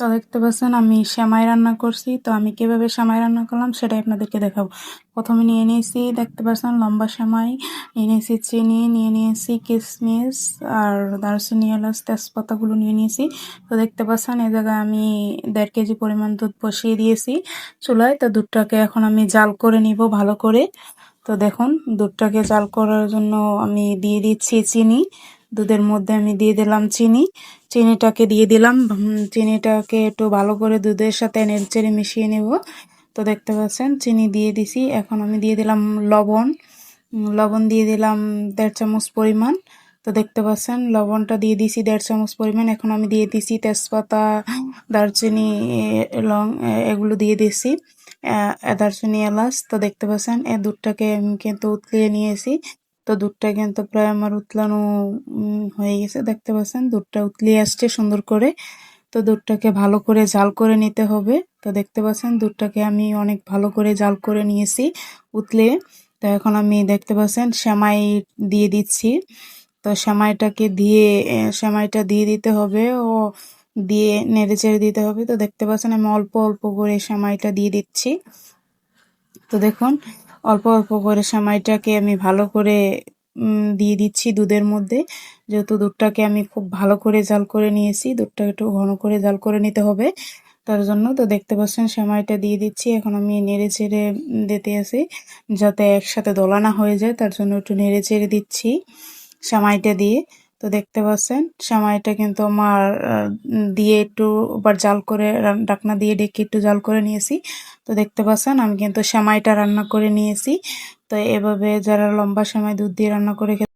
তো দেখতে পাচ্ছেন আমি সেমাই রান্না করছি। তো আমি কিভাবে সেমাই রান্না করলাম সেটাই আপনাদেরকে দেখাবো। প্রথমে নিয়ে নিয়েছি, দেখতে পাচ্ছেন লম্বা সেমাই, নিয়ে নিয়েছি চিনি, নিয়ে নিয়েছি কিশমিশ আর দারচিনি, এলাচ, তেজপাতাগুলো নিয়ে নিয়েছি। তো দেখতে পাচ্ছেন এই জায়গায় আমি 1.5 কেজি পরিমাণ দুধ বসিয়ে দিয়েছি চুলায়। তো দুধটাকে এখন আমি জাল করে নিব ভালো করে। তো দেখুন দুধটাকে জাল করার জন্য আমি দিয়ে দিচ্ছি চিনি। দুধের মধ্যে আমি দিয়ে দিলাম চিনি, চিনিটাকে দিয়ে দিলাম। চিনিটাকে একটু ভালো করে দুধের সাথে নেড়েচেড়ে মিশিয়ে নেব। তো দেখতে পাচ্ছেন চিনি দিয়ে দিছি। এখন আমি দিয়ে দিলাম লবণ। লবণ দিয়ে দিলাম 1.5 চামচ পরিমাণ। তো দেখতে পাচ্ছেন লবণটা দিয়ে দিছি 1.5 চামচ পরিমাণ। এখন আমি দিয়ে দিছি তেজপাতা, দারচিনি, লং, এগুলো দিয়ে দিছি, দারচিনি, এলাচ। তো দেখতে পাচ্ছেন এই দুধটাকে আমি কিন্তু উতলিয়ে নিয়েছি। তো দুধটা কিন্তু প্রায় আমার উতলানো হয়ে গেছে। দেখতে পাচ্ছেন দুধটা উতলিয়ে আসছে সুন্দর করে। তো দুধটাকে ভালো করে জাল করে নিতে হবে। তো দেখতে পাচ্ছেন দুধটাকে আমি অনেক ভালো করে জাল করে নিয়েছি উতলে। তো এখন আমি দেখতে পাচ্ছেন সেমাই দিয়ে দিচ্ছি। তো সেমাইটাকে দিয়ে সেমাইটা দিয়ে দিতে হবে ও দিয়ে নেড়ে চেড়ে দিতে হবে। তো দেখতে পাচ্ছেন আমি অল্প অল্প করে সেমাইটা দিয়ে দিচ্ছি। তো দেখুন অল্প অল্প করে সেমাইটাকে আমি ভালো করে দিয়ে দিচ্ছি দুধের মধ্যে। যেহেতু দুধটাকে আমি খুব ভালো করে জাল করে নিয়েছি, দুধটা একটু ঘন করে জাল করে নিতে হবে তার জন্য। তো দেখতে পাচ্ছেন সেমাইটা দিয়ে দিচ্ছি। এখন আমি নেড়ে চেড়ে দিতে আছি যাতে একসাথে দলা না হয়ে যায়, তার জন্য একটু নেড়ে চেড়ে দিচ্ছি সেমাইটা দিয়ে। তো দেখতে পাচ্ছেন সেমাইটা কিন্তু আমার দিয়ে একটু আবার জাল করে ঢাকনা দিয়ে ডেকে একটু জাল করে নিয়েছি। তো দেখতে পাচ্ছেন আমি কিন্তু সেমাইটা রান্না করে নিয়েছি। তো এভাবে যারা লম্বা সেমাই দুধ দিয়ে রান্না করে